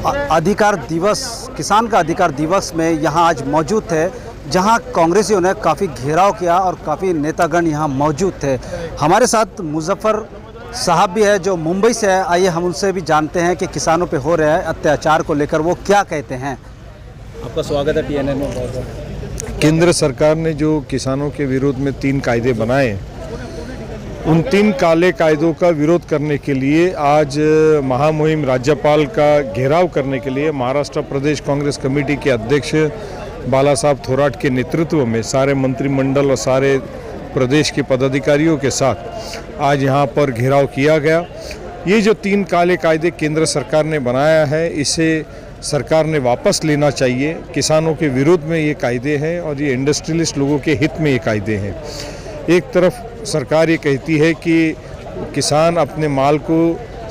अधिकार दिवस, किसान का अधिकार दिवस में यहाँ आज मौजूद थे, जहाँ कांग्रेसियों ने काफ़ी घेराव किया और काफ़ी नेतागण यहाँ मौजूद थे। हमारे साथ मुजफ्फर साहब भी है जो मुंबई से है। आइए हम उनसे भी जानते हैं कि किसानों पे हो रहे हैं अत्याचार को लेकर वो क्या कहते हैं। आपका स्वागत है TNN में। केंद्र सरकार ने जो किसानों के विरोध में 3 कायदे बनाए, उन 3 काले कायदों का विरोध करने के लिए आज महामुहिम राज्यपाल का घेराव करने के लिए महाराष्ट्र प्रदेश कांग्रेस कमेटी के अध्यक्ष बाला साहब थोराट के नेतृत्व में सारे मंत्रिमंडल और सारे प्रदेश के पदाधिकारियों के साथ आज यहाँ पर घेराव किया गया। ये जो 3 काले कायदे केंद्र सरकार ने बनाया है, इसे सरकार ने वापस लेना चाहिए। किसानों के विरोध में ये कायदे हैं और ये इंडस्ट्रियलिस्ट लोगों के हित में ये कायदे हैं। एक तरफ सरकार ये कहती है कि किसान अपने माल को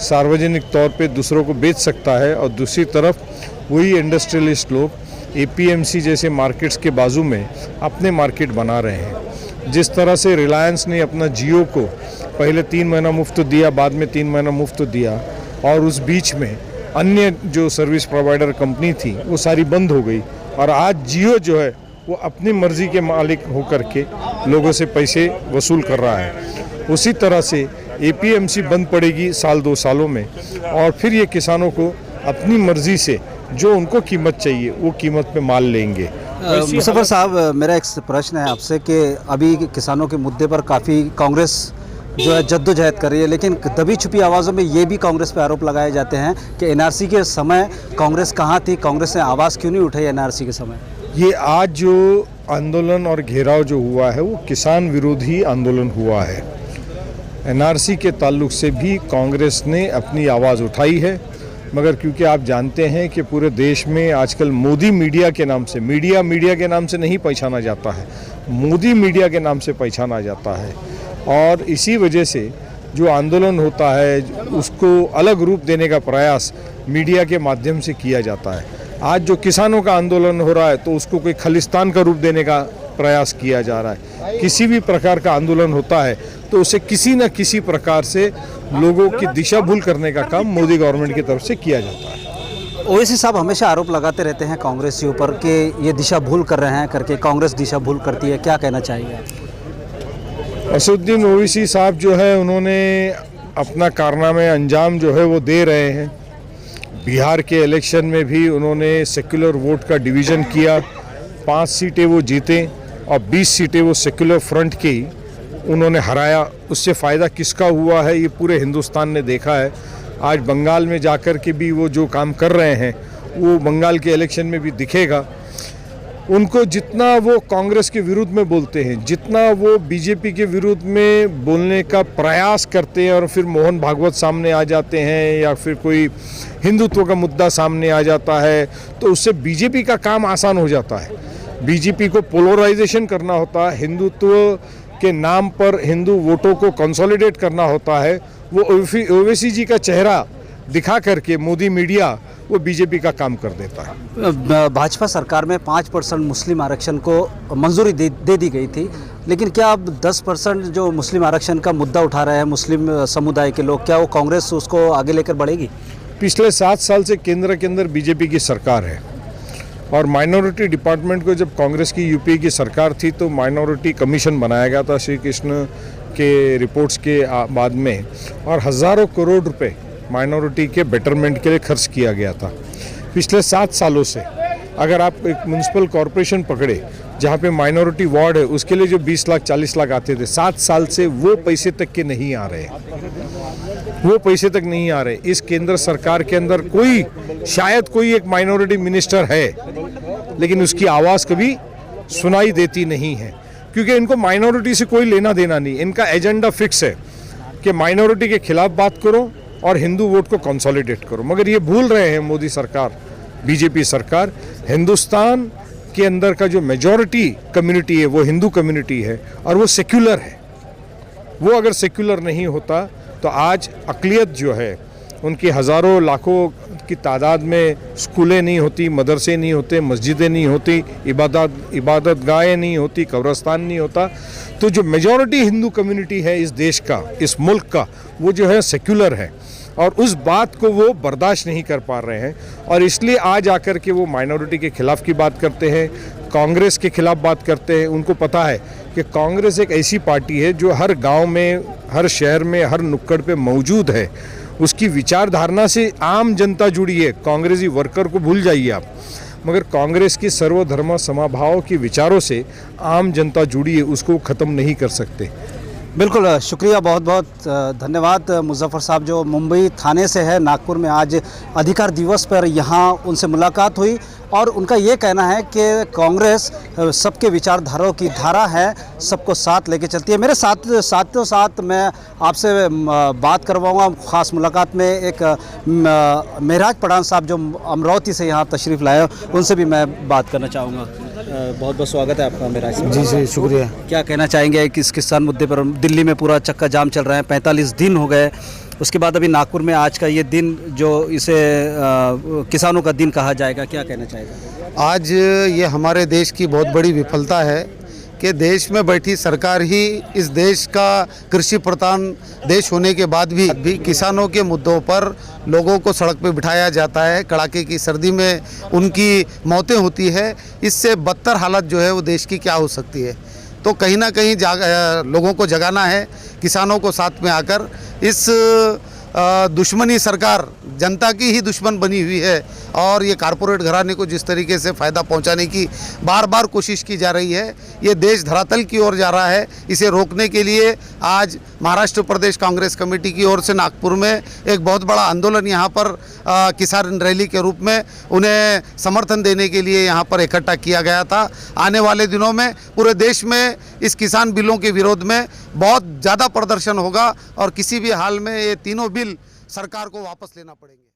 सार्वजनिक तौर पे दूसरों को बेच सकता है, और दूसरी तरफ वही इंडस्ट्रियलिस्ट लोग APMC जैसे मार्केट्स के बाजू में अपने मार्केट बना रहे हैं। जिस तरह से रिलायंस ने अपना जियो को पहले 3 महीना मुफ्त दिया, बाद में 3 महीना मुफ्त दिया, और उस बीच में अन्य जो सर्विस प्रोवाइडर कंपनी थी वो सारी बंद हो गई, और आज जियो जो है वो अपनी मर्जी के मालिक होकर के लोगों से पैसे वसूल कर रहा है। उसी तरह से APMC बंद पड़ेगी साल 2 सालों में, और फिर ये किसानों को अपनी मर्जी से जो उनको कीमत चाहिए वो कीमत पे माल लेंगे। मुजफ्फर साहब, मेरा एक प्रश्न है आपसे कि अभी किसानों के मुद्दे पर काफ़ी कांग्रेस जो है जद्दोजहद कर रही है, लेकिन दबी छुपी आवाज़ों में ये भी कांग्रेस पे आरोप लगाए जाते हैं कि NRC के समय कांग्रेस कहाँ थी, कांग्रेस ने आवाज़ क्यों नहीं उठाई NRC के समय। ये आज जो आंदोलन और घेराव जो हुआ है वो किसान विरोधी आंदोलन हुआ है। NRC के ताल्लुक से भी कांग्रेस ने अपनी आवाज़ उठाई है, मगर क्योंकि आप जानते हैं कि पूरे देश में आजकल मोदी मीडिया के नाम से, मीडिया के नाम से नहीं पहचाना जाता है, मोदी मीडिया के नाम से पहचाना जाता है, और इसी वजह से जो आंदोलन होता है उसको अलग रूप देने का प्रयास मीडिया के माध्यम से किया जाता है। आज जो किसानों का आंदोलन हो रहा है तो उसको कोई खालिस्तान का रूप देने का प्रयास किया जा रहा है। किसी भी प्रकार का आंदोलन होता है तो उसे किसी न किसी प्रकार से लोगों की दिशा भूल करने का काम मोदी गवर्नमेंट की तरफ से किया जाता है। ओवैसी साहब हमेशा आरोप लगाते रहते हैं कांग्रेसियों पर कि ये दिशा भूल कर रहे हैं करके, कांग्रेस दिशा भूल करती है, क्या कहना चाहिए? असदुद्दीन ओवैसी साहब जो है उन्होंने अपना कारनामे अंजाम जो है वो दे रहे हैं। बिहार के इलेक्शन में भी उन्होंने सेक्युलर वोट का डिवीज़न किया, 5 सीटें वो जीते और 20 सीटें वो सेक्युलर फ्रंट की उन्होंने हराया। उससे फ़ायदा किसका हुआ है ये पूरे हिंदुस्तान ने देखा है। आज बंगाल में जाकर के भी वो जो काम कर रहे हैं वो बंगाल के इलेक्शन में भी दिखेगा। उनको जितना वो कांग्रेस के विरुद्ध में बोलते हैं, जितना वो BJP के विरुद्ध में बोलने का प्रयास करते हैं, और फिर मोहन भागवत सामने आ जाते हैं या फिर कोई हिंदुत्व का मुद्दा सामने आ जाता है, तो उससे BJP का काम आसान हो जाता है। BJP को पोलराइजेशन करना होता है, हिंदुत्व के नाम पर हिंदू वोटों को कंसोलिडेट करना होता है। वो ओवैसी जी का चेहरा दिखा करके मोदी मीडिया वो BJP का काम कर देता है। भाजपा सरकार में 5% मुस्लिम आरक्षण को मंजूरी दे दी गई थी, लेकिन क्या अब 10% जो मुस्लिम आरक्षण का मुद्दा उठा रहे हैं मुस्लिम समुदाय के लोग, क्या वो कांग्रेस उसको आगे लेकर बढ़ेगी? पिछले 7 साल से केंद्र के अंदर BJP की सरकार है, और माइनॉरिटी डिपार्टमेंट को जब कांग्रेस की UPA की सरकार थी तो माइनॉरिटी कमीशन बनाया गया था श्री कृष्ण के रिपोर्ट्स के बाद में, और हज़ारों करोड़ रुपए माइनॉरिटी के बेटरमेंट के लिए खर्च किया गया था। पिछले 7 सालों से अगर आप एक म्यूनसिपल कॉरपोरेशन पकड़े जहाँ पे माइनॉरिटी वार्ड है, उसके लिए जो 20 लाख 40 लाख आते थे, 7 साल से वो पैसे तक के नहीं आ रहे, वो पैसे तक नहीं आ रहे। इस केंद्र सरकार के अंदर शायद कोई एक माइनॉरिटी मिनिस्टर है, लेकिन उसकी आवाज़ कभी सुनाई देती नहीं है, क्योंकि इनको माइनॉरिटी से कोई लेना देना नहीं। इनका एजेंडा फिक्स है कि माइनॉरिटी के खिलाफ बात करो और हिंदू वोट को कंसोलिडेट करो। मगर ये भूल रहे हैं मोदी सरकार, BJP सरकार, हिंदुस्तान के अंदर का जो मेजॉरिटी कम्युनिटी है वो हिंदू कम्युनिटी है, और वो सेक्युलर है। वो अगर सेक्युलर नहीं होता तो आज अक़लियत जो है उनकी हज़ारों लाखों की तादाद में स्कूलें नहीं होती, मदरसे नहीं होते, मस्जिदें नहीं होती, इबादत गाहें नहीं होती, कब्रस्तान नहीं होता। तो जो मेजॉरिटी हिंदू कम्युनिटी है इस देश का, इस मुल्क का, वो जो है सेक्युलर है। और उस बात को वो बर्दाश्त नहीं कर पा रहे हैं और इसलिए आज आकर के वो माइनॉरिटी के खिलाफ की बात करते हैं, कांग्रेस के खिलाफ बात करते हैं। उनको पता है कि कांग्रेस एक ऐसी पार्टी है जो हर गांव में, हर शहर में, हर नुक्कड़ पे मौजूद है। उसकी विचारधारा से आम जनता जुड़ी है। कांग्रेसी वर्कर को भूल जाइए आप, मगर कांग्रेस की सर्वधर्म समभाव के विचारों से आम जनता जुड़ी है, उसको ख़त्म नहीं कर सकते। बिल्कुल, शुक्रिया, बहुत बहुत धन्यवाद मुजफ्फर साहब जो मुंबई थाने से है। नागपुर में आज अधिकार दिवस पर यहाँ उनसे मुलाकात हुई और उनका ये कहना है कि कांग्रेस सबके विचारधाराओं की धारा है, सबको साथ लेके चलती है। मेरे साथ मैं आपसे बात करवाऊंगा ख़ास मुलाकात में एक महराज पठान साहब जो अमरावती से यहाँ तशरीफ़ लाए, उनसे भी मैं बात करना चाहूँगा। बहुत बहुत स्वागत है आपका महराज साहब। जी शुक्रिया। क्या कहना चाहेंगे कि इस किसान मुद्दे पर दिल्ली में पूरा चक्का जाम चल रहा है, 45 दिन हो गए, उसके बाद अभी नागपुर में आज का ये दिन जो इसे किसानों का दिन कहा जाएगा, क्या कहना चाहेगा? आज ये हमारे देश की बहुत बड़ी विफलता है कि देश में बैठी सरकार ही इस देश का कृषि प्रधान देश होने के बाद भी किसानों के मुद्दों पर लोगों को सड़क पे बिठाया जाता है। कड़ाके की सर्दी में उनकी मौतें होती है। इससे बदतर हालत जो है वो देश की क्या हो सकती है। तो कहीं ना कहीं लोगों को जगाना है, किसानों को साथ में आकर। इस दुश्मनी सरकार जनता की ही दुश्मन बनी हुई है और ये कारपोरेट घराने को जिस तरीके से फ़ायदा पहुंचाने की बार बार कोशिश की जा रही है, ये देश धरातल की ओर जा रहा है। इसे रोकने के लिए आज महाराष्ट्र प्रदेश कांग्रेस कमेटी की ओर से नागपुर में एक बहुत बड़ा आंदोलन यहाँ पर किसान रैली के रूप में उन्हें समर्थन देने के लिए यहाँ पर इकट्ठा किया गया था। आने वाले दिनों में पूरे देश में इस किसान बिलों के विरोध में बहुत ज़्यादा प्रदर्शन होगा और किसी भी हाल में ये तीनों बिल सरकार को वापस लेना पड़ेंगे।